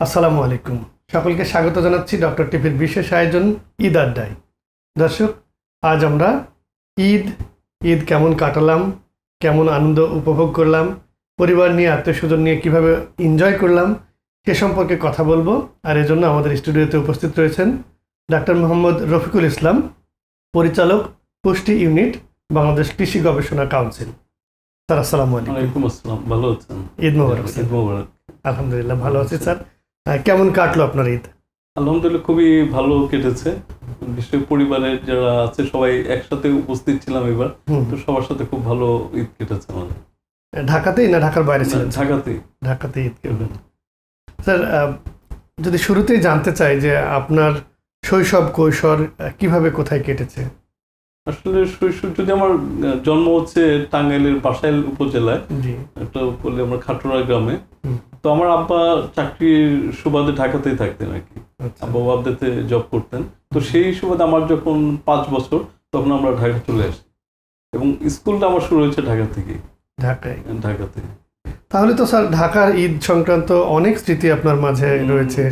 আসসালামু আলাইকুম। সকলকে স্বাগত জানাচ্ছি ডক্টর টিভির বিশেষ আয়োজন ঈদ আড্ডায়। দর্শক, আজ আমরা ঈদ কেমন কাটালাম, কেমন আনন্দ উপভোগ করলাম, পরিবার নিয়ে আত্মীয়স্বজন নিয়ে কিভাবে এনজয় করলাম সে সম্পর্কে কথা বলবো। আর এজন্য আমাদের স্টুডিওতে উপস্থিত রয়েছেন ডাক্তার মোহাম্মদ রফিকুল ইসলাম, পরিচালক, পুষ্টি ইউনিট, বাংলাদেশ কৃষি গবেষণা কাউন্সিল। স্যার আসসালামু আলাইকুম। আসসালাম, ভালো আছেন? ঈদ মোবারক। আলহামদুলিল্লাহ ভালো আছি স্যার। কেমন কাটলো আপনার ঈদ? আলহামদুলিল্লাহ খুবই ভালো কেটেছে। বিশেষ পরিবারের যারা আছে সবাই একসাথে উপস্থিত ছিলাম এবার, তো সবার সাথে খুব ভালো ঈদ কেটেছে আমাদের। ঢাকাতেই না ঢাকার বাইরে ছিলেন? ঢাকাতে ঈদ কেটেছে। স্যার, যদি শুরুতেই জানতে চাই যে আপনার শৈশব কৈশোর কিভাবে কোথায় কেটেছে? আসলে শৈশব যদি আমার জন্ম হচ্ছে টাঙ্গাইলের বাসাইল উপজেলায়, একটা বলে আমরা খাটুরা গ্রামে। তো আমার আব্বা চাকরির সুবাদে ঢাকাতেই থাকতেন আর কি, আব্বা বাবদাতে জব করতেন। তো সেই সুবাদে আমার যখন 5 বছর তখন আমরা ঢাকা চলে আসি, এবং স্কুলটা আমার শুরু হয়েছে ঢাকাতে। তাহলে তো স্যার ঢাকার ঈদ সংক্রান্ত অনেক স্মৃতি আপনার মাঝে রয়েছে।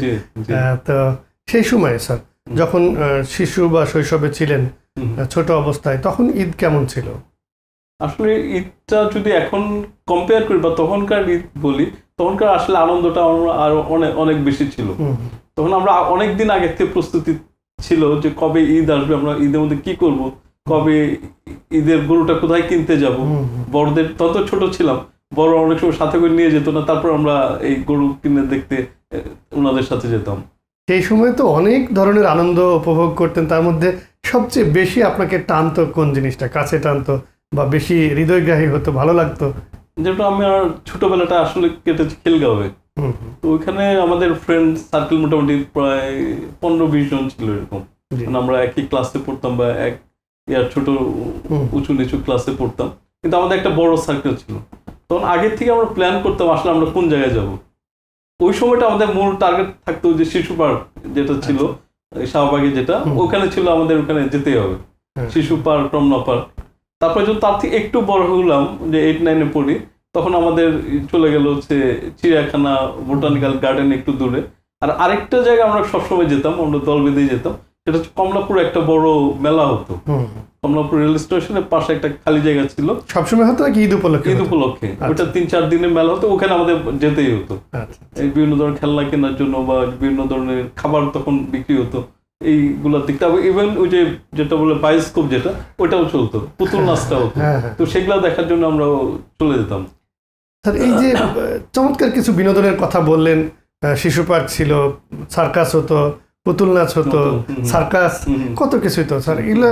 তো সেই সময় স্যার যখন শিশু বা শৈশবে ছিলেন, ছোট অবস্থায়, তখন ঈদ কেমন ছিল? আসলে ঈদটা যদি এখন কম্পেয়ার করি বা তখনকার ঈদ বলি, তখনকার আসলে আনন্দটা আরো অনেক বেশি ছিল। তখন আমরা অনেক দিন আগে থেকে প্রস্তুতি ছিল যে কবে ঈদ আসবে, আমরা ঈদের মধ্যে কি করব, কবে ঈদের গরুটা কোথায় কিনতে যাব। বড়দের তত ছোট ছিলাম, বড় অনেক সময় সাথে করে নিয়ে যেত না, তারপর আমরা এই গরু কিনে দেখতে ওনাদের সাথে যেতাম। সেই সময় তো অনেক ধরনের আনন্দ উপভোগ করতেন, তার মধ্যে সবচেয়ে বেশি আপনাকে টানতো কোন জিনিসটা, কাছে টানতো বা বেশি হৃদয়গ্রাহী হতো, ভালো লাগতো? যেটা আমার ছোটবেলাটা আসলে কেটেছে খিলগাঁওয়ে। তো ওইখানে আমাদের ফ্রেন্ড সার্কেল মোটামুটি প্রায় 15-20 জন ছিল এরকম। আমরা একই ক্লাসে পড়তাম বা এক ছোট উঁচু নিচু ক্লাসে পড়তাম, কিন্তু আমাদের একটা বড় সার্কেল ছিল। তখন আগের থেকে আমরা প্ল্যান করতাম আসলে আমরা কোন জায়গায় যাব। ওই সময়টা আমাদের মূল টার্গেট থাকতো যে শিশু পার্ক যেটা ছিল শাহবাগে, যেটা ওখানে ছিল, আমাদের ওখানে যেতেই হবে। শিশু পার্ক, রমনা পার্ক। তারপরে যখন তার থেকে একটু বড় হলাম, যে 8-9-এ পড়ি, তখন আমাদের চলে গেল হচ্ছে চিড়িয়াখানা, বোটানিক্যাল গার্ডেন একটু দূরে। আর আরেকটা জায়গা আমরা সবসময় যেতাম, আমরা দল বেঁধে যেতাম, সেটা হচ্ছে কমলাপুর একটা বড় মেলা হতো। কমলাপুর রেল স্টেশনের পাশে একটা খালি জায়গা ছিল, সবসময় হতো নাকি ঈদ উপলক্ষে? ঈদ উপলক্ষে ওটা 3-4 দিনের মেলা হতো, ওখানে আমাদের যেতেই হতো। এই বিভিন্ন ধরনের খেলনা কেনার জন্য বা বিভিন্ন ধরনের খাবার তখন বিক্রি হতো, এইগুলা দেখতে হবে। ইভেন ওই যে যেটা বলে বায়োস্কোপ, যেটা ওটাও চলতো, পুতুল নাচটা হতো। তো সেগুলা দেখার জন্য আমরা চলে যেতাম। স্যার, এই যে চমৎকার কিছু বিনোদনের কথা বললেন, শিশু পার্ক ছিল, সার্কাস হতো, পুতুল নাচ হতো, সার্কাস, কত কিছুই তো স্যার। এগুলো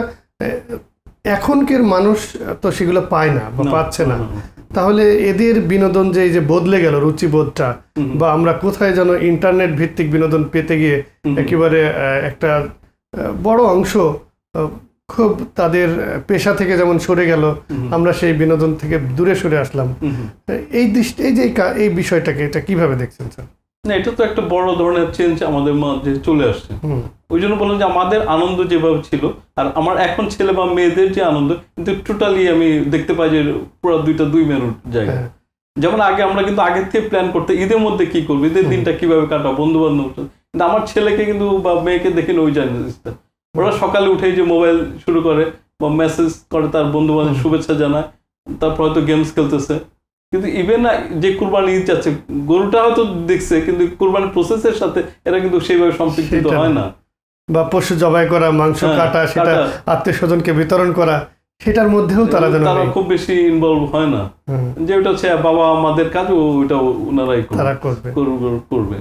এখনকার মানুষ তো সেগুলো পায় না বা পাচ্ছে না। তাহলে এদের বিনোদন যে এই যে বদলে গেল রুচিবোধটা, বা আমরা কোথায় যেন ইন্টারনেট ভিত্তিক বিনোদন পেতে গিয়ে একেবারে একটা বড় অংশ খুব তাদের পেশা থেকে যেমন সরে গেল, আমরা সেই বিনোদন থেকে দূরে সরে আসলাম। এই বিষয়টাকে এটা কিভাবে দেখছেন স্যার? না, এটা তো একটা বড় ধরনের চেঞ্জ আমাদের মাঝে চলে আসছে। ওই জন্য বললাম যে আমাদের আনন্দ যেভাবে ছিল আর আমার এখন ছেলে বা মেয়েদের যে আনন্দ, কিন্তু টোটালি আমি দেখতে পাই যে পুরো দুই মেরুর জায়গা। যেমন আগে আমরা কিন্তু আগের থেকে প্ল্যান করতে, ঈদের মধ্যে কি করবো, ঈদের দিনটা কিভাবে কাটাবো, বন্ধু বান্ধব। কিন্তু আমার ছেলেকে কিন্তু বা মেয়েকে দেখে ওই জিনিসটা, ওরা সকালে উঠে যে মোবাইল শুরু করে বা মেসেজ করে, তার বন্ধু বান্ধব শুভেচ্ছা জানায়, তারপর হয়তো গেমস খেলতেছে। কিন্তু ইভেন যে কুরবানি ঈদ যাচ্ছে, গরুটা হয়তো দেখছে, কিন্তু কুরবানির প্রসেসের সাথে এরা কিন্তু সেইভাবে সম্পৃক্ত হয় না। বা পশু জবাই করা, মাংস কাটা, সেটা আত্মীয় স্বজনকে বিতরণ করা, সেটার মধ্যেও তারা খুব বেশি ইনভলভ হয় না। যে ওটা হচ্ছে বাবা আমাদের কাজ, ওইটা ওনারাই করবে।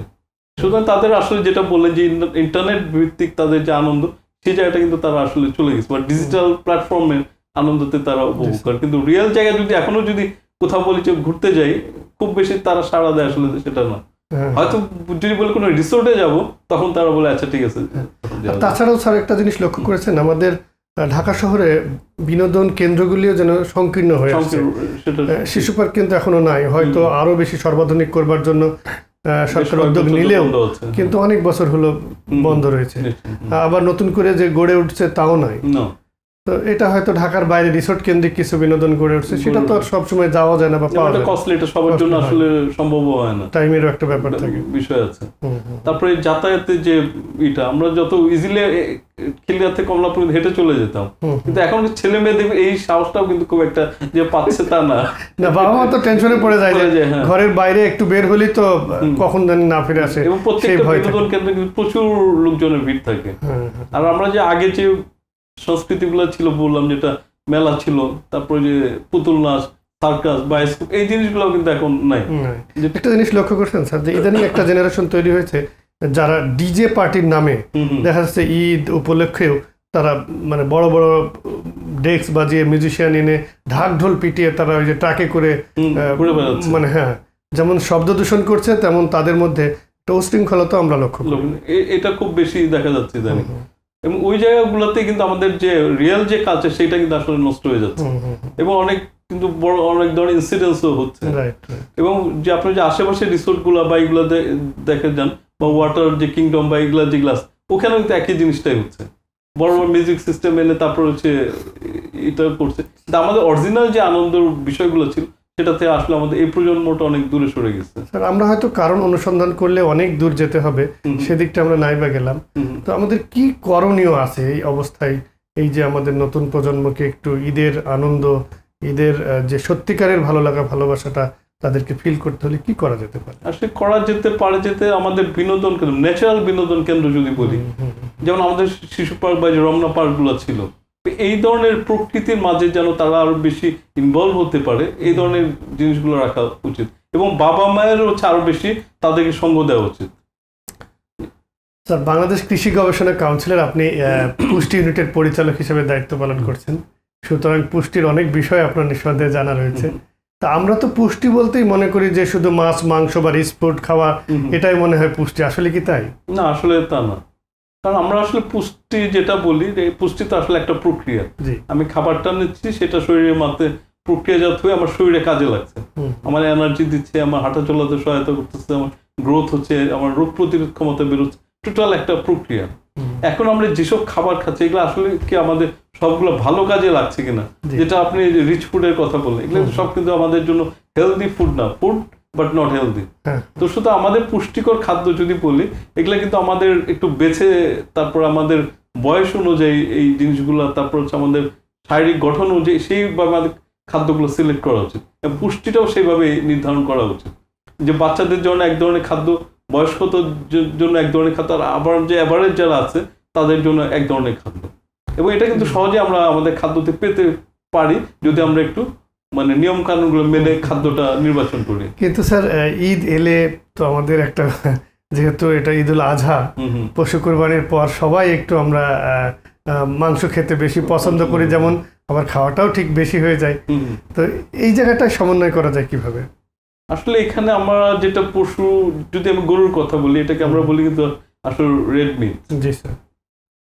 সুতরাং তাদের আসলে যেটা বললেন যে ইন্টারনেট ভিত্তিক তাদের যে আনন্দ, সেই জায়গাটা কিন্তু তারা আসলে চলে গেছে, বা ডিজিটাল প্ল্যাটফর্মের আনন্দতে তারা উপভোগ করে। কিন্তু রিয়েল জায়গায় যদি এখনো যদি কোথাও বলি যে ঘুরতে যাই, খুব বেশি তারা সাড়া দেয় আসলে সেটা না। হয়তো যদি বলে কোনো রিসোর্টে যাব, তখন তারা বলে আচ্ছা ঠিক আছে। তাছাড়াও স্যার একটা জিনিস লক্ষ্য করেছেন, আমাদের ঢাকা শহরে বিনোদন কেন্দ্রগুলিও যেন সংকীর্ণ হয়ে আসছে। শিশু পার্ক কিন্তু এখনো নাই, হয়তো আরো বেশি সর্বাধুনিক করবার জন্য সরকার উদ্যোগ নিলেও কিন্তু অনেক বছর হলো বন্ধ রয়েছে। আবার নতুন করে যে গড়ে উঠছে তাও নাই। তো এটা হয়তো ঢাকার বাইরে রিসোর্ট কেন্দ্রিক কিছু বিনোদন গড়ে উঠছে, সেটা তো আর সবসময় যাওয়া যায় না বা পাওয়া যায় না, কস্টলি, এটা সবার জন্য আসলে সম্ভব হয় না, টাইমেরও একটা ব্যাপার থাকে, বিষয় আছে। তারপরে যাতায়াতে যে এটা আমরা যত ইজিলি খিলগাঁও থেকে কমলাপুর হেঁটে চলে যেতাম, কিন্তু এখন ছেলে মেয়েদের এই সাহসটাও কিন্তু খুব একটা যে পাচ্ছে তা না। না, বাবা মা তো টেনশনে পড়ে যায় যে ঘরের বাইরে একটু বের হলেই তো কখন জানি না ফিরে আসে, এবং প্রত্যেকটা বিনোদন কেন্দ্রে কিন্তু প্রচুর লোকজনের ভিড় থাকে। আর আমরা যে আগে যে সংস্কৃতিগুলো ছিল বললাম, যেটা মেলা ছিল, তারপরে যে পুতুল নাচ, সার্কাস, বায়োস্কোপ, এই জিনিসগুলো কিন্তু এখন নাই। একটা জিনিস লক্ষ্য করছেন স্যার, যে ইদানিং একটা জেনারেশন তৈরি হয়েছে যারা ডিজে পার্টির নামে দেখা যাচ্ছে ঈদ উপলক্ষেও তারা মানে বড় বড় ডেস্ক বাজিয়ে মিউজিশিয়ান এনে ঢাক ঢোল পিটিয়ে তারা ওই যে ট্রাকে করে মানে হ্যাঁ যেমন শব্দ দূষণ করছে, তেমন তাদের মধ্যে একটা উশৃঙ্খলতা আমরা লক্ষ্য করি। এটা খুব বেশি দেখা যাচ্ছে ইদানিং, এবং ওই জায়গাগুলোতে কিন্তু আমাদের যে রিয়েল যে কালচার সেটা কিন্তু আসলে নষ্ট হয়ে যাচ্ছে, এবং অনেক কিন্তু বড় অনেক ধরনের ইনসিডেন্টসও হচ্ছে। এবং যে আপনার যে আশেপাশে রিসোর্ট গুলা বা এগুলো দেখে যান, বা ওয়াটার যে কিংডম বা এগুলা যেগুলো আছে, ওখানে কিন্তু একই জিনিসটাই হচ্ছে, বড় বড় মিউজিক সিস্টেম এনে তারপর হচ্ছে এটা করছে। কিন্তু আমাদের অরিজিনাল যে আনন্দের বিষয়গুলো ছিল সেটাতে আসলে আমাদের এই প্রজন্মটা অনেক দূরে সরে গেছে। স্যার আমরা হয়তো কারণ অনুসন্ধান করলে অনেক দূর যেতে হবে, সেদিকটা আমরা নাই বা গেলাম। তো আমাদের কি করণীয় আছে এই অবস্থায়, এই যে আমাদের নতুন প্রজন্মকে একটু ঈদের আনন্দ, ঈদের যে সত্যিকারের ভালো লাগা ভালোবাসাটা তাদেরকে ফিল করতে হলে কি করা যেতে পারে? আসলে করা যেতে পারে যেতে আমাদের বিনোদন কেন্দ্র, ন্যাচারাল বিনোদন কেন্দ্র যদি বলি, যেমন আমাদের শিশু পার্ক বা যে রমনা পার্কগুলো ছিল, এই ধরনের প্রকৃতির মাঝে যেন তারা আরো বেশি ইনভলভ হতে পারে, এই ধরনের জিনিসগুলো রাখা উচিত, এবং বাবা মায়ের হচ্ছে আরো বেশি তাদেরকে সঙ্গ দেওয়া উচিত। স্যার বাংলাদেশ কৃষি গবেষণা কাউন্সিলের আপনি পুষ্টি ইউনিটের পরিচালক হিসেবে দায়িত্ব পালন করছেন, সুতরাং পুষ্টির অনেক বিষয় আপনার নিঃসন্দেহে জানা রয়েছে। তা আমরা তো পুষ্টি বলতেই মনে করি যে শুধু মাছ মাংস বা রিচ ফুড খাওয়া, এটাই মনে হয় পুষ্টি, আসলে কি তাই? না, আসলে তা না। কারণ আমরা আসলে পুষ্টি যেটা বলি, পুষ্টি তো আসলে একটা প্রক্রিয়া। আমি খাবারটা নিচ্ছি, সেটা শরীরের মাঝে প্রক্রিয়াজাত হয়ে আমার শরীরে কাজে লাগছে, আমার এনার্জি দিচ্ছে, আমার হাঁটা চলাতে সহায়তা করতেছে, আমার গ্রোথ হচ্ছে, আমার রোগ প্রতিরোধ ক্ষমতা বেরোচ্ছে, টোটাল একটা প্রক্রিয়া। এখন আমরা যেসব খাবার খাচ্ছি এগুলো আসলে কি আমাদের সবগুলো ভালো কাজে লাগছে কিনা, যেটা আপনি রিচ ফুডের কথা বললেন, এগুলো সব কিন্তু আমাদের জন্য হেলদি ফুড না, ফুড বাট নট হেলদি। তো শুধু আমাদের পুষ্টিকর খাদ্য যদি বলি, এগুলো কিন্তু আমাদের একটু বেছে, তারপর আমাদের বয়স অনুযায়ী এই জিনিসগুলো, তারপর হচ্ছে আমাদের শারীরিক গঠন অনুযায়ী সেইভাবে আমাদের খাদ্যগুলো সিলেক্ট করা উচিত, এবং পুষ্টিটাও সেইভাবে নির্ধারণ করা উচিত। যে বাচ্চাদের জন্য এক ধরনের খাদ্য, বয়স্কদের জন্য এক ধরনের খাদ্য, আর আবার যে অ্যাভারেজ যারা আছে তাদের জন্য এক ধরনের খাদ্য, এবং এটা কিন্তু সহজে আমরা আমাদের খাদ্যতে পেতে পারি যদি আমরা একটু মানে নিয়ম কানুনগুলো মেনে খাদ্যটা নির্বাচন করি। কিন্তু স্যার ঈদ এলে তো আমাদের একটা, যেহেতু এটা ঈদ উল আজহা, পশু কুরবানির পর সবাই একটু আমরা মাংস খেতে বেশি পছন্দ করি, যেমন আবার খাওয়াটাও ঠিক বেশি হয়ে যায়। তো এই জায়গাটায় সমন্বয় করা যায় কিভাবে? আসলে এখানে আমরা যেটা পশু, যদি আমি গরুর কথা বলি, এটাকে আমরা বলি কিন্তু আসলে রেড মিট। জি স্যার।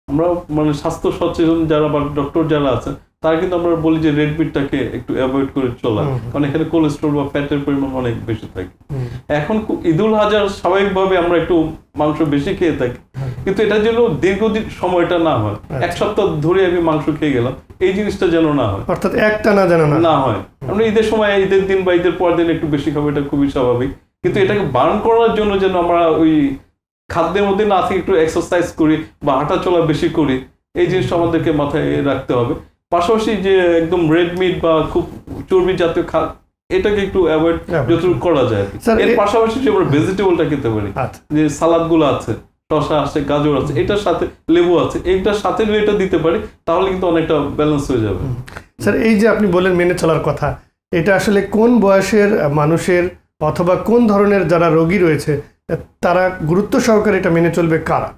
আমরা মানে স্বাস্থ্য সচেতন যারা বা ডক্টর যারা আছে তারা কিন্তু আমরা বলি যে রেড মিটটাকে একটু অ্যাভয়েড করে চলা, কারণ এখানে কোলেস্ট্রল বা ফ্যাটের পরিমাণ অনেক বেশি থাকে। এখন ঈদুল আজহার স্বাভাবিকভাবে আমরা একটু মাংস বেশি খেয়ে থাকি, কিন্তু এটা যেন দীর্ঘদিন সময়টা না হয়, এক সপ্তাহ ধরে আমি মাংস খেয়ে গেলাম, এই জিনিসটা যেন না হয়, অর্থাৎ একটানা যেন না হয়। আমরা ঈদের সময়, ঈদের দিন বা ঈদের পর দিন একটু বেশি খাবো, এটা খুবই স্বাভাবিক, কিন্তু এটাকে বারণ করার জন্য যেন আমরা ওই খাদ্যের মধ্যে না থেকে একটু এক্সারসাইজ করি বা হাঁটা চলা বেশি করি, এই জিনিসটা আমাদেরকে মাথায় রাখতে হবে। পাশাপাশি যে একদম রেড মিট বা খুব চর্বি জাতীয় এটাকে একটু অ্যাভয়েড যতটুকু করা যায়। এর পাশাপাশি যে আমরা ভেজিটেবলটা খেতে পারি, যে সালাদ গুলো আছে, শসা আছে, গাজর আছে, এটার সাথে লেবু আছে, এইটার সাথে যদি এটা দিতে পারি তাহলে কিন্তু অনেকটা ব্যালেন্স হয়ে যাবে। স্যার এই যে আপনি বলেন মেনে চলার কথা, এটা আসলে কোন বয়সের মানুষের অথবা কোন ধরনের যারা রোগী রয়েছে তারা গুরুত্ব সহকারে এটা মেনে চলবে কারা?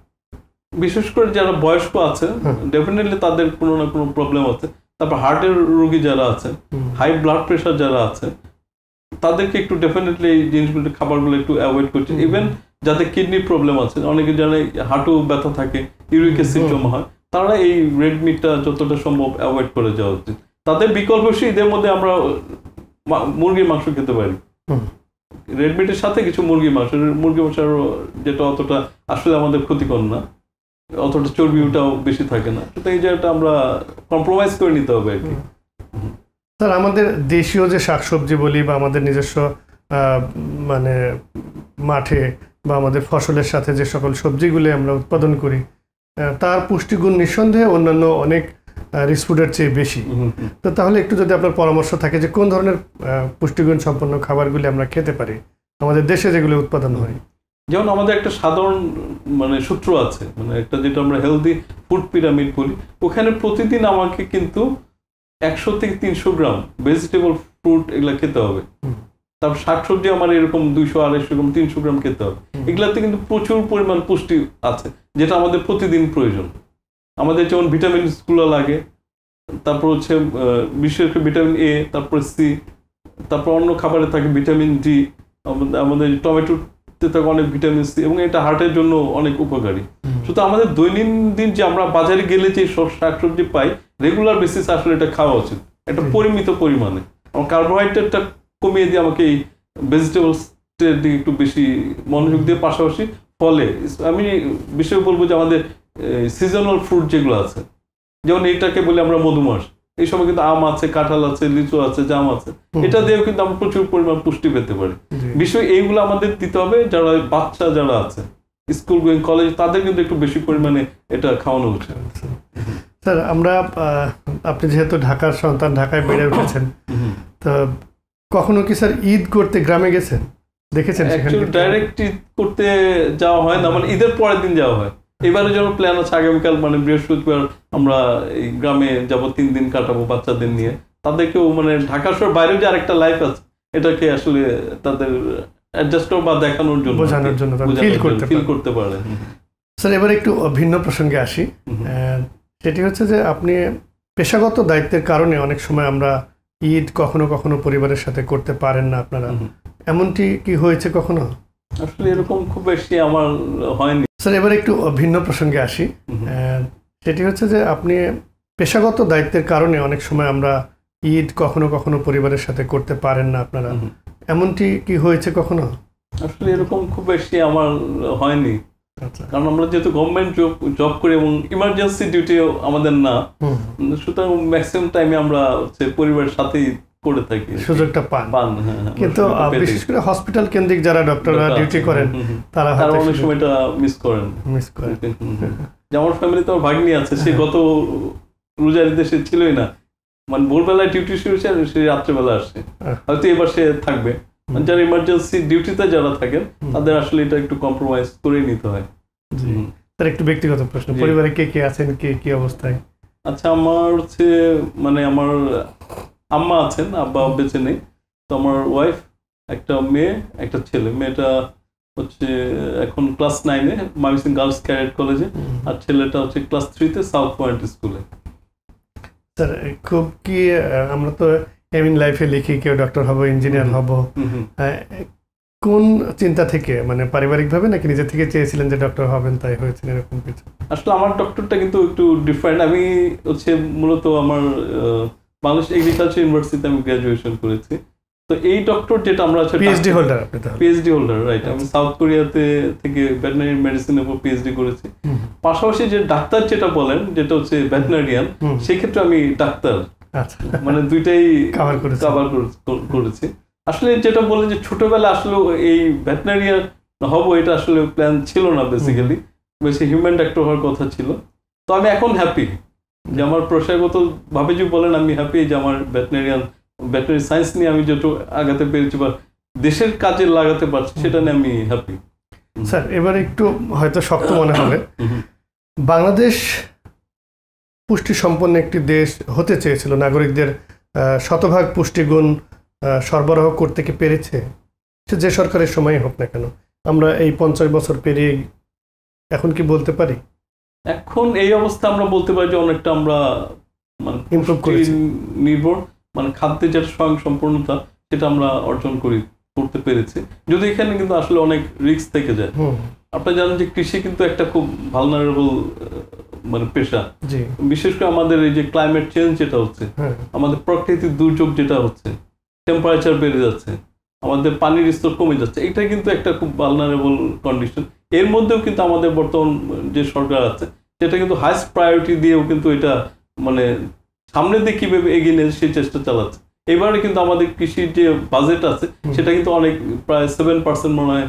বিশেষ করে যারা বয়স্ক আছে, ডেফিনেটলি তাদের কোনো না কোনো প্রবলেম আছে। তারপর হার্টের রোগী যারা আছে, হাই ব্লাড প্রেশার যারা আছে, তাদেরকে একটু ডেফিনেটলি এই জিনিসগুলো, খাবারগুলো একটু অ্যাভয়েড করছে। ইভেন যাদের কিডনি প্রবলেম আছে, অনেকে যারা হাঁটু ব্যথা থাকে, ইউরিক অ্যাসিড জমা হয়, তারা এই রেড মিটটা যতটা সম্ভব অ্যাভয়েড করে যাওয়া উচিত। তাদের বিকল্প ঈদের মধ্যে আমরা মুরগির মাংস খেতে পারি, রেড মিটের সাথে কিছু মুরগির মাংস যেটা অতটা আসলে আমাদের ক্ষতিকর না, অতটা চর্বিটাও বেশি থাকে না, তো এই জায়গাটা আমরা কম্প্রোমাইজ করে নিতে হবে আর কি। স্যার আমাদের দেশীয় যে শাকসবজি বলি বা আমাদের নিজস্ব মানে মাঠে বা আমাদের ফসলের সাথে যে সকল সবজিগুলি আমরা উৎপাদন করি তার পুষ্টিগুণ নিঃসন্দেহে অন্যান্য অনেক রিচ ফুডের চেয়ে বেশি। তো তাহলে একটু যদি আপনার পরামর্শ থাকে যে কোন ধরনের পুষ্টিগুণ সম্পন্ন খাবারগুলি আমরা খেতে পারি আমাদের দেশে যেগুলো উৎপাদন হয়। যেমন আমাদের একটা সাধারণ মানে সূত্র আছে, মানে একটা যেটা আমরা হেলদি ফুড পিরামিড বলি, ওখানে প্রতিদিন আমাকে কিন্তু 100 থেকে 300 গ্রাম ভেজিটেবল ফ্রুট এগুলা খেতে হবে। তারপর শাকসবজি আমার এরকম 200-250 গ্রাম 300 গ্রাম খেতে হবে। এগুলাতে কিন্তু প্রচুর পরিমাণ পুষ্টি আছে যেটা আমাদের প্রতিদিন প্রয়োজন। আমাদের যেমন ভিটামিনসগুলো লাগে, তারপর হচ্ছে বিশেষ করে ভিটামিন এ, তারপর সি, তারপর অন্য খাবারে থাকে ভিটামিন ডি, আমাদের টমেটোতে থাকে অনেক ভিটামিন সি, এবং এটা হার্টের জন্য অনেক উপকারী। শুধু আমাদের দৈনন্দিন যে আমরা বাজারে গেলে যে সব শাকসবজি পাই রেগুলার বেসিস আসলে এটা খাওয়া উচিত একটা পরিমিত পরিমাণে। আমার কার্বোহাইড্রেটটা কমিয়ে দিয়ে আমাকে এই ভেজিটেবলসের দিকে একটু বেশি মনোযোগ দিয়ে, পাশাপাশি ফলে আমি বিশেষ বলবো যে আমাদের সিজনাল ফ্রুট যেগুলো আছে, যেমন এইটাকে বলি আমরা মধুমাস, এই সময় কিন্তু আম আছে, কাঁঠাল আছে, লিচু আছে, জাম আছে, এটা দিয়েও কিন্তু আমরা প্রচুর পরিমাণ পুষ্টি পেতে পারি। বিষয় এইগুলো আমাদের দিতে হবে যারা বাচ্চা যারা আছে স্কুল গোয়িং কলেজ, তাদের কিন্তু একটু বেশি পরিমাণে এটা খাওয়ানো উচিত। স্যার আমরা আপনি যেহেতু ঢাকার সন্তান, ঢাকায় বেড়ে উঠেছেন, তো কখনো কি স্যার ঈদ করতে গ্রামে গেছেন, দেখেছেন? ডাইরেক্ট ঈদ করতে যাওয়া হয় না, মানে ঈদের পরের দিন যাওয়া হয়। এবারে যেন প্ল্যান আছে আগামীকাল মানে বৃহস্পতিবার আমরা এই গ্রামে যাব, 3 দিন কাটাবো বাচ্চাদের নিয়ে। তাদেরকেও মানে ঢাকা শহর বাইরেও যে আরেকটা লাইফ আছে এটাকে আসলে তাদের অ্যাডজাস্ট বা দেখানোর জন্য, বোঝানোর জন্য, ফিল করতে পারে। স্যার এবার একটু ভিন্ন প্রসঙ্গে আসি, সেটি হচ্ছে যে আপনি পেশাগত দায়িত্বের কারণে অনেক সময় আমরা ঈদ কখনো কখনো পরিবারের সাথে করতে পারেন না আপনারা, এমনটি কি হয়েছে কখনো? আসলে এরকম খুব বেশি আমার হয়নি। স্যার এবার একটু ভিন্ন প্রসঙ্গে আসি, সেটি হচ্ছে যে আপনি পেশাগত দায়িত্বের কারণে অনেক সময় আমরা ঈদ কখনো কখনো পরিবারের সাথে করতে পারেন না আপনারা, এমনটি কি হয়েছে কখনো? আসলে এরকম খুব বেশি আমার হয়নি, কারণ আমরা যেহেতু গভর্নমেন্ট জব করি এবং ইমার্জেন্সি ডিউটিও আমাদের না, সুতরাং ম্যাক্সিমাম টাইমে আমরা হচ্ছে পরিবারের সাথেই করে থাকি, সুযোগটা পান। কিন্তু বিশেষ করে হসপিটাল কেন্দ্রিক যারা ডক্টররা ডিউটি করেন তারা অনেক সময় এটা মিস করেন। আমার ফ্যামিলিতে আমার ভাগ্নি আছে, সে গত রোজার ঈদে সে ছিলই না, মানে ভোরবেলায় ডিউটি শুরু হয়েছে, সে রাত্রেবেলা আসছে, হয়তো এবার সে থাকবে। যারা ইমার্জেন্সি ডিউটিতে যারা থাকেন তাদের আসলে এটা একটু কম্প্রোমাইজ করে নিতে হয়। তার একটু ব্যক্তিগত প্রশ্ন, পরিবারে কে কে আছেন, কে কি অবস্থায়? আচ্ছা, আমার হচ্ছে মানে আমার আম্মা আছেন, আব্বা বেঁচে নেই। তো আমার ওয়াইফ, একটা মেয়ে, একটা ছেলে। মেয়েটা হচ্ছে এখন ক্লাস 9-এ ময়মনসিংহ গার্লস ক্যাডেট কলেজে, আর ছেলেটা হচ্ছে ক্লাস 3-তে সাউথ পয়েন্ট স্কুলে। স্যার খুব কি আমরা তো এম ইন লাইফে লিখি কেউ ডক্টর হব, ইঞ্জিনিয়ার হব, কোন চিন্তা থেকে, মানে পারিবারিকভাবে নাকি নিজে থেকে চেয়েছিলেন যে ডক্টর হবেন তাই হয়েছেন এরকম কিছু? আসলে আমার ডক্টরটা কিন্তু একটু ডিফারেন্ট। আমি হচ্ছে মূলত আমার বাংলাদেশ এগ্রিকালচার ইউনিভার্সিটিতে আমি গ্রাজুয়েশন করেছি। তো এই ডক্টর যেটা আমরা পিএইচডি হোল্ডার, আপনি তো পিএইচডি হোল্ডার, রাইট। আমি সাউথ কোরিয়াতে থেকে ভেটেরিনারি মেডিসিনের উপর পিএইচডি করেছি। পাশাপাশি যে ডাক্তার যেটা বলেন, যেটা হচ্ছে ভেটেরিনারিয়ান, সেই ক্ষেত্রে আমি ডাক্তার, মানে দুইটাই কভার করেছি। আসলে যেটা বলেন যে ছোটবেলা আসলে এই ভেটেরিনারিয়ান হবো, এটা আসলে প্ল্যান ছিল না, বেসিক্যালি বেশি হিউম্যান ডাক্তার হওয়ার কথা ছিল। তো আমি এখন হ্যাপি যে আমার পেশাগত ভাবে যে বলেন, আমি হ্যাপি যে আমার ভেটেরিনারি সায়েন্স নিয়ে আমি যত আগাতে পেরেছি বা দেশের কাজে লাগাতে পারছি, সেটা নিয়ে আমি হ্যাপি। স্যার এবার একটু হয়তো শক্ত মনে হবে, বাংলাদেশ পুষ্টি সম্পন্ন একটি দেশ হতে চেয়েছিল, নাগরিকদের শতভাগ পুষ্টিগুণ সরবরাহ করতে কি পেরেছে? সে যে সরকারের সময় হোক না কেন, আমরা এই 50 বছর পেরিয়ে এখন কি বলতে পারি? এখন এই অবস্থা আমরা বলতে পারি যে অনেকটা আমরা মানে ইমপ্রুভ করেছি, নির্ভর মানে খাদ্যে যেটা স্বয়ংসম্পূর্ণতা সেটা আমরা অর্জন করতে পেরেছি। যদি এখানে কিন্তু আসলে অনেক রিস্ক থেকে যায়। আপনারা জানেন যে কৃষি কিন্তু একটা খুব ভালনারেবল মানে পেশা, বিশেষ করে আমাদের এই যে ক্লাইমেট চেঞ্জ যেটা হচ্ছে, আমাদের প্রাকৃতিক দুর্যোগ যেটা হচ্ছে, টেম্পারেচার বেড়ে যাচ্ছে, আমাদের পানির স্তর কমে যাচ্ছে, এটা কিন্তু একটা খুব ভালনারেবল কন্ডিশন। এর মধ্যেও কিন্তু আমাদের বর্তমান যে সরকার আছে সেটা কিন্তু হাইস্ট প্রায়োরিটি দিয়েও কিন্তু এটা মানে সামনের দিকে কিভাবে এগিয়ে নিয়ে সেই চেষ্টা চালাচ্ছে। এবারে কিন্তু আমাদের কৃষির যে বাজেট আছে সেটা কিন্তু অনেক প্রায় 7% মনে হয়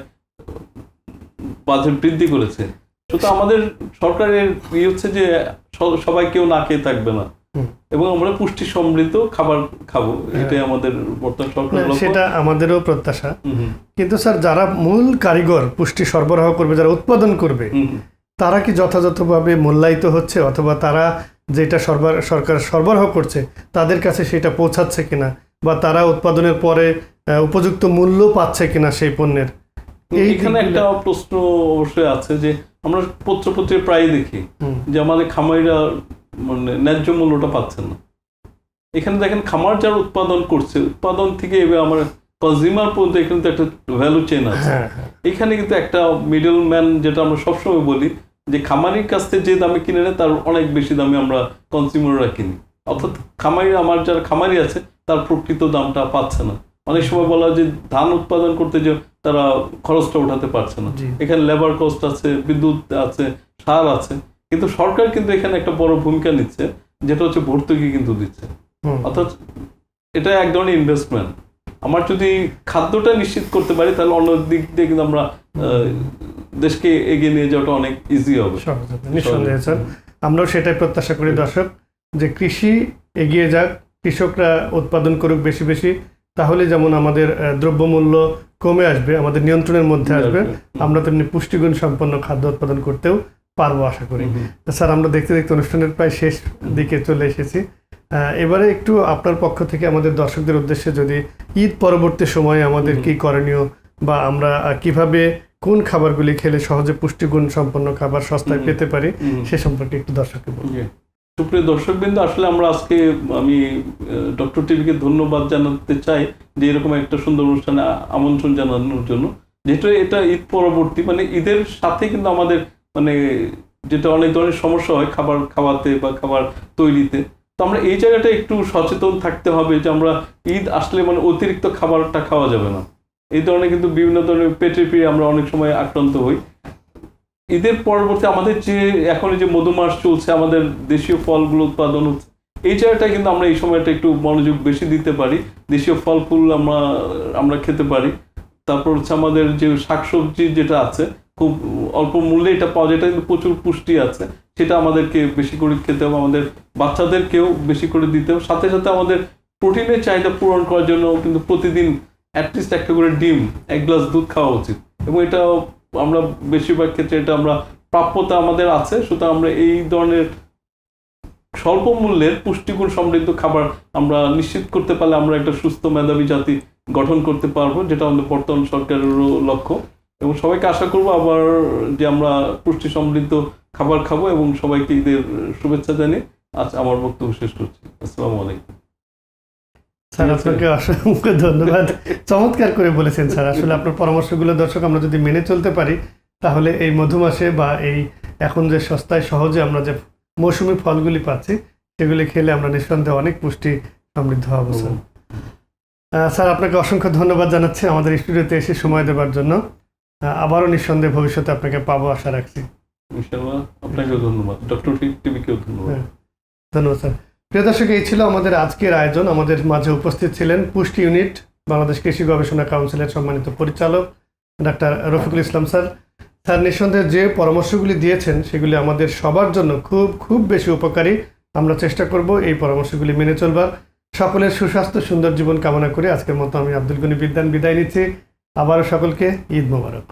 বাজেট বৃদ্ধি করেছে। সুতরাং আমাদের সরকারের হচ্ছে যে সবাই কেউ না খেয়ে থাকবে না এবং আমরা পুষ্টি সমৃদ্ধ খাবার খাবো, এটাই আমাদের বর্তমান সরকার, সেটা আমাদেরও প্রত্যাশা। কিন্তু স্যার যারা মূল কারিগর পুষ্টি সরবরাহ করবে, যারা উৎপাদন করবে, তারা কি যথাযথভাবে মূল্যায়িত হচ্ছে, অথবা তারা যেটা সরকার সরবরাহ করছে তাদের কাছে সেটা পৌঁছাচ্ছে কিনা, বা তারা উৎপাদনের পরে উপযুক্ত মূল্য পাচ্ছে কিনা সেই পণ্যের? এইখানে একটা প্রশ্ন অবশ্যই আছে যে আমরা পত্রপত্রে প্রায় দেখি যে আমাদের খামারিরা মানে ন্যায্য মূল্যটা পাচ্ছেন না। এখানে দেখেন খামার যারা উৎপাদন করছে, উৎপাদন থেকে এবার আমার কনজিউমার পর্যন্ত এখানে তো একটা ভ্যালু চেইন আছে। এখানে কিন্তু একটা মিডল ম্যান, যেটা আমরা সবসময় বলি যে খামারির কাছ থেকে যে দামে কিনে নেয় তার অনেক বেশি দামে আমরা কনজিউমাররা কিনি, অর্থাৎ খামারি আমার যারা খামারি আছে তার প্রকৃত দামটা পাচ্ছে না। অনেক সময় বলা যে ধান উৎপাদন করতে যে তারা খরচটা উঠাতে পারছে না, এখানে লেবার কস্ট আছে, বিদ্যুৎ আছে, সার আছে, কিন্তু সরকার কিন্তু এখানে একটা বড় ভূমিকা নিচ্ছে, যেটা হচ্ছে ভর্তুকি কিন্তু দিচ্ছে। অর্থাৎ এটা এক ধরনের ইনভেস্টমেন্ট। আমার যদি খাদ্যটা নিশ্চিত করতে পারি তাহলে অন্য দিক দিয়ে কিন্তু আমরা দেশকে এগিয়ে নিয়ে যাওয়াটা অনেক ইজি হবে। নিঃসন্দেহে স্যার, আমরাও সেটাই প্রত্যাশা করি দর্শক, যে কৃষি এগিয়ে যাক, কৃষকরা উৎপাদন করুক বেশি বেশি, তাহলে যেমন আমাদের দ্রব্যমূল্য কমে আসবে, আমাদের নিয়ন্ত্রণের মধ্যে আসবে, আমরা তেমনি পুষ্টিগুণ সম্পন্ন খাদ্য উৎপাদন করতেও পারবো আশা করি। স্যার, আমরা দেখতে দেখতে অনুষ্ঠানের প্রায় শেষ দিকে চলে এসেছি। এবারে একটু আপনার পক্ষ থেকে আমাদের দর্শকদের উদ্দেশ্যে যদি ঈদ পরবর্তী সময়ে আমাদের কি করণীয়, বা আমরা কিভাবে কোন খাবারগুলি খেলে সহজে পুষ্টিগুণ সম্পন্ন খাবার সস্তায় পেতে পারি, সে সম্পর্কে একটু দর্শককে বলুন। সুপ্রিয় দর্শকবৃন্দ, আসলে আমরা আজকে আমি ডক্টর টিভিকে ধন্যবাদ জানাতে চাই যে এরকম একটা সুন্দর অনুষ্ঠানে আমন্ত্রণ জানানোর জন্য। যেহেতু এটা ঈদ পরবর্তী, মানে ঈদের সাথে কিন্তু আমাদের মানে যেটা অনেক ধরনের সমস্যা হয় খাবার খাওয়াতে বা খাবার তৈরিতে, তো আমরা এই জায়গাটা একটু সচেতন থাকতে হবে যে আমরা ঈদ আসলে মানে অতিরিক্ত খাবারটা খাওয়া যাবে না। এই ধরনের কিন্তু বিভিন্ন ধরনের পেটের পীড়ে আমরা অনেক সময় আক্রান্ত হই। ঈদের পরবর্তী আমাদের যে এখন যে মধুমাস চলছে, আমাদের দেশীয় ফলগুলো উৎপাদন হচ্ছে, এই জায়গাটা কিন্তু আমরা এই সময়টা একটু মনোযোগ বেশি দিতে পারি। দেশীয় ফল ফুল আমরা খেতে পারি। তারপর হচ্ছে আমাদের যে শাকসবজি যেটা আছে খুব অল্প মূল্যে এটা পাওয়া যায়, এটা কিন্তু প্রচুর পুষ্টি আছে, সেটা আমাদেরকে বেশি করে খেতে হবে, আমাদের বাচ্চাদেরকেও বেশি করে দিতে হবে। সাথে সাথে আমাদের প্রোটিনের চাহিদা পূরণ করার জন্য কিন্তু প্রতিদিন অ্যাটলিস্ট একটা করে ডিম, 1 গ্লাস দুধ খাওয়া উচিত, এবং এটা আমরা বেশিরভাগ ক্ষেত্রে এটা আমরা প্রাপ্যতা আমাদের আছে। সুতরাং আমরা এই ধরনের স্বল্প মূল্যের পুষ্টিগুণ সমৃদ্ধ খাবার আমরা নিশ্চিত করতে পারলে আমরা একটা সুস্থ মেধাবী জাতি গঠন করতে পারবো, যেটা আমাদের বর্তমান সরকারেরও লক্ষ্য। এবং সবাইকে আশা করবো আবার যে আমরা পুষ্টি সমৃদ্ধ খাবার খাবো, এবং সবাইকে ঈদের শুভেচ্ছা জানিয়ে আজ আমার বক্তব্য শেষ করছি। আসসালামু আলাইকুম। স্যার, আপনাকে অসংখ্য ধন্যবাদ, চমৎকার করে বলেছেন স্যার। আসলে আপনার পরামর্শগুলো দর্শক আমরা যদি মেনে চলতে পারি, তাহলে এই মধুমাসে বা এই এখন যে সস্তায় সহজে আমরা যে মৌসুমি ফলগুলি পাচ্ছি, সেগুলি খেলে আমরা নিঃসন্দেহে অনেক পুষ্টি সমৃদ্ধ হবো। স্যার, আপনাকে অসংখ্য ধন্যবাদ জানাচ্ছি আমাদের স্টুডিওতে এসে সময় দেওয়ার জন্য। আবারও নিঃসন্দেহে ভবিষ্যতে আপনাকে পাবো আশা রাখছি। ইনশাআল্লাহ, আপনাকেও ধন্যবাদ, ডক্টর টিভিকেও ধন্যবাদ। ধন্যবাদ স্যার। প্রিয় দর্শক, এই ছিল আমাদের আজকের আয়োজন। আমাদের মাঝে উপস্থিত ছিলেন পুষ্টি ইউনিট বাংলাদেশ কৃষি গবেষণা কাউন্সিলের সম্মানিত পরিচালক doctor Rafiqul Islam sir. Sir নিঃসন্দেহে যে পরামর্শগুলি দিয়েছেন সেগুলি আমাদের সবার জন্য খুব খুব বেশি উপকারী। আমরা চেষ্টা করব এই পরামর্শগুলি মেনে চলবার। সকলের সুস্বাস্থ্য সুন্দর জীবন কামনা করে আজকের মতো আমি আব্দুল গনি বিদ্যান বিদায় নিচ্ছি। আবারও সকলকে ঈদ মোবারক।